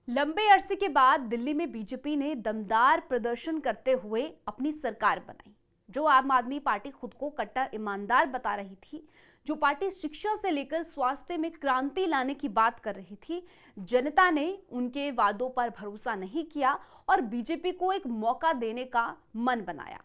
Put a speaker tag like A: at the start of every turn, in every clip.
A: लंबे अरसे के बाद दिल्ली में बीजेपी ने दमदार प्रदर्शन करते हुए अपनी सरकार बनाई। जो आम आदमी पार्टी खुद को कट्टर ईमानदार बता रही थी, जो पार्टी शिक्षा से लेकर स्वास्थ्य में क्रांति लाने की बात कर रही थी, जनता ने उनके वादों पर भरोसा नहीं किया और बीजेपी को एक मौका देने का मन बनाया।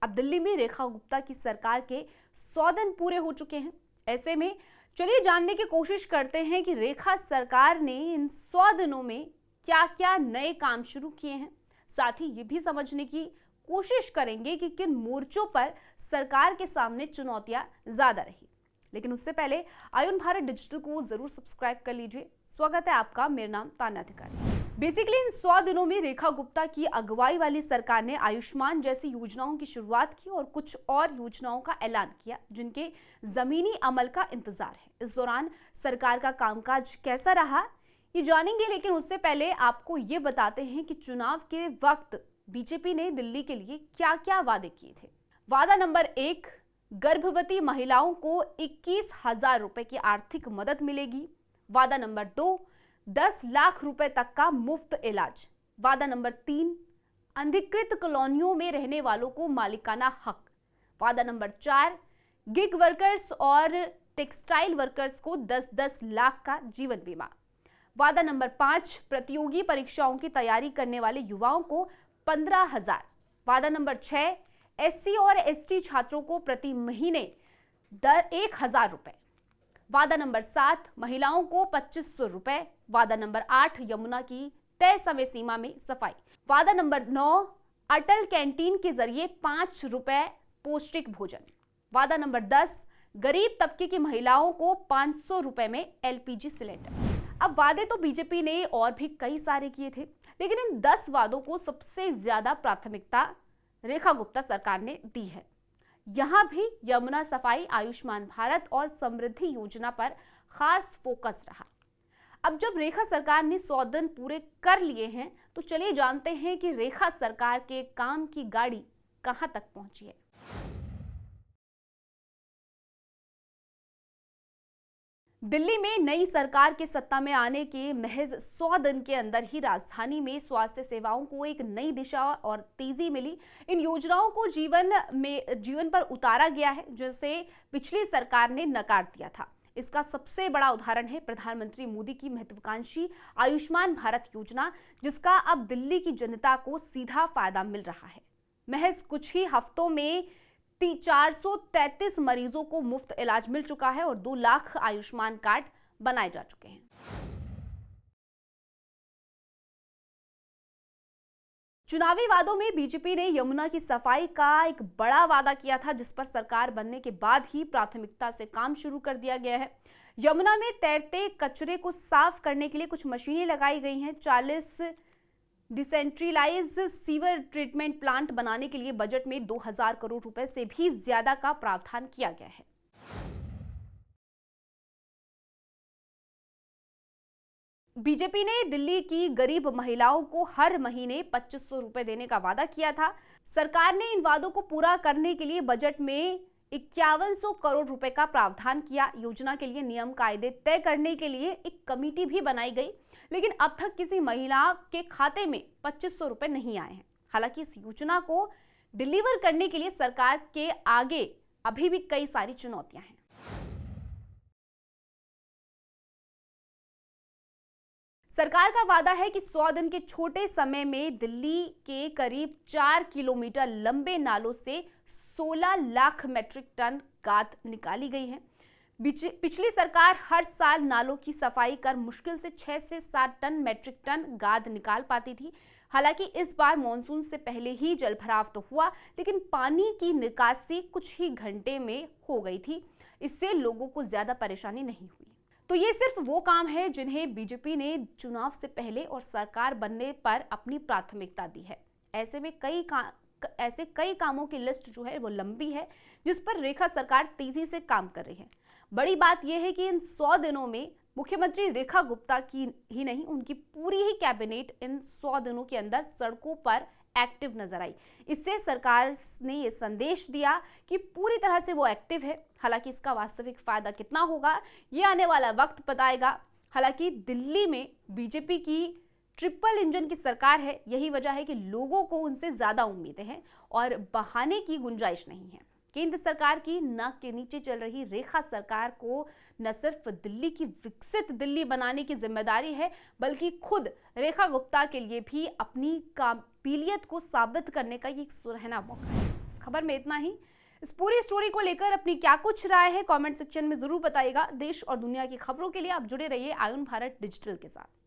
A: अब दिल्ली में रेखा गुप्ता की सरकार के 100 दिन पूरे हो चुके हैं। ऐसे में चलिए जानने की कोशिश करते हैं कि रेखा सरकार ने इन 100 दिनों में क्या क्या नए काम शुरू किए हैं। साथ ही ये भी समझने की कोशिश करेंगे कि किन मोर्चों पर सरकार के सामने चुनौतियां ज्यादा रही। लेकिन उससे पहले आयुन भारत डिजिटल को जरूर सब्सक्राइब कर लीजिए। स्वागत है आपका, मेरा नाम तान्या अधिकारी। बेसिकली इन 100 दिनों में रेखा गुप्ता की अगुवाई वाली सरकार ने आयुष्मान जैसी योजनाओं की शुरुआत की और कुछ और योजनाओं का ऐलान किया जिनके जमीनी अमल का इंतजार है। इस दौरान सरकार का कामकाज कैसा रहा ये जानेंगे, लेकिन उससे पहले आपको ये बताते हैं कि चुनाव के वक्त बीजेपी ने दिल्ली के लिए क्या क्या वादे किए थे। वादा नंबर 1, गर्भवती महिलाओं को 21,000 रुपए की आर्थिक मदद मिलेगी। वादा नंबर 2, 10 लाख रुपए तक का मुफ्त इलाज। वादा नंबर 3, अनधिकृत कॉलोनियों में रहने वालों को मालिकाना हक। वादा नंबर 4, गिग वर्कर्स और टेक्सटाइल वर्कर्स को 10-10 लाख का जीवन बीमा। वादा नंबर 5, प्रतियोगी परीक्षाओं की तैयारी करने वाले युवाओं को 15,000। वादा नंबर 6, एससी और एसटी छात्रों को प्रति महीने 1,000 रुपए। वादा नंबर 7, महिलाओं को 2,500 रुपए। वादा नंबर 8, यमुना की तय समय सीमा में सफाई। वादा नंबर 9, अटल कैंटीन के जरिए 5 रुपए पौष्टिक भोजन। वादा नंबर 10, गरीब तबके की महिलाओं को 500 रुपए में एलपीजी सिलेंडर। अब वादे तो बीजेपी ने और भी कई सारे किए थे, लेकिन इन 10 वादों को सबसे ज्यादा प्राथमिकता रेखा गुप्ता सरकार ने दी है। यहां भी यमुना सफाई, आयुष्मान भारत और समृद्धि योजना पर खास फोकस रहा। अब जब रेखा सरकार ने 100 दिन पूरे कर लिए हैं, तो चलिए जानते हैं कि रेखा सरकार के काम की गाड़ी कहां तक पहुंची है। दिल्ली में नई सरकार के सत्ता में आने के महज 100 दिन के अंदर ही राजधानी में स्वास्थ्य सेवाओं को एक नई दिशा और तेजी मिली। इन योजनाओं को जीवन पर उतारा गया है, जिसे पिछली सरकार ने नकार दिया था। इसका सबसे बड़ा उदाहरण है प्रधानमंत्री मोदी की महत्वाकांक्षी आयुष्मान भारत योजना, जिसका अब दिल्ली की जनता को सीधा फायदा मिल रहा है। महज कुछ ही हफ्तों में 433 मरीजों को मुफ्त इलाज मिल चुका है और 2 लाख आयुष्मान कार्ड बनाए जा चुके हैं। चुनावी वादों में बीजेपी ने यमुना की सफाई का एक बड़ा वादा किया था, जिस पर सरकार बनने के बाद ही प्राथमिकता से काम शुरू कर दिया गया है। यमुना में तैरते कचरे को साफ करने के लिए कुछ मशीनें लगाई गई हैं। 40 डिसेंट्रलाइज सीवर ट्रीटमेंट प्लांट बनाने के लिए बजट में 2,000 करोड़ रुपए से भी ज्यादा का प्रावधान किया गया है। बीजेपी ने दिल्ली की गरीब महिलाओं को हर महीने 2,500 रुपए देने का वादा किया था। सरकार ने इन वादों को पूरा करने के लिए बजट में 5,100 करोड़ रुपए का प्रावधान किया। योजना के लिए नियम कायदे तय करने के लिए एक कमेटी भी बनाई गई, लेकिन अब तक किसी महिला के खाते में 2,500 रुपए नहीं आए हैं। हालांकि इस योजना को डिलीवर करने के लिए सरकार के आगे अभी भी कई सारी चुनौतियां हैं। सरकार का वादा है कि 100 दिन के छोटे समय में दिल्ली के करीब 4 किलोमीटर लंबे नालों से 16 लाख मैट्रिक टन गाद निकाली गई है। पिछली सरकार हर साल नालों की सफाई कर मुश्किल से 6 से 7 टन मैट्रिक टन गाद निकाल पाती थी। हालांकि इस बार मॉनसून से पहले ही जलभराव तो हुआ, लेकिन पानी की निकासी कुछ ही घंटे में हो गई थी। इससे लोगों को ज्यादा परेशानी नहीं हुई। तो ये सिर्फ वो काम है जिन्हें बीजेपी ने चुनाव से पहले और सरकार बनने पर अपनी प्राथमिकता दी है। ऐसे कई कामों की लिस्ट जो है वो लंबी है, जिस पर रेखा सरकार तेजी से काम कर रही है। बड़ी बात यह है कि इन 100 दिनों में मुख्यमंत्री रेखा गुप्ता की ही नहीं, उनकी पूरी ही कैबिनेट इन 100 दिनों के अंदर सड़कों पर एक्टिव नजर आई। इससे सरकार ने यह संदेश दिया कि पूरी तरह से वो एक्टिव है। हालांकि इसका वास्तविक फायदा कितना होगा ये आने वाला वक्त बताएगा। हालांकि दिल्ली में बीजेपी की ट्रिपल इंजन की सरकार है, यही वजह है कि लोगों को उनसे ज्यादा उम्मीदें हैं और बहाने की गुंजाइश नहीं है। केंद्र सरकार की नाक के नीचे चल रही रेखा सरकार को न सिर्फ दिल्ली की विकसित दिल्ली बनाने की जिम्मेदारी है, बल्कि खुद रेखा गुप्ता के लिए भी अपनी काबिलियत को साबित करने का ये एक सुनहरा मौका है। इस खबर में इतना ही। इस पूरी स्टोरी को लेकर अपनी क्या कुछ राय है कमेंट सेक्शन में जरूर बताइएगा। देश और दुनिया की खबरों के लिए आप जुड़े रहिए आयुन भारत डिजिटल के साथ।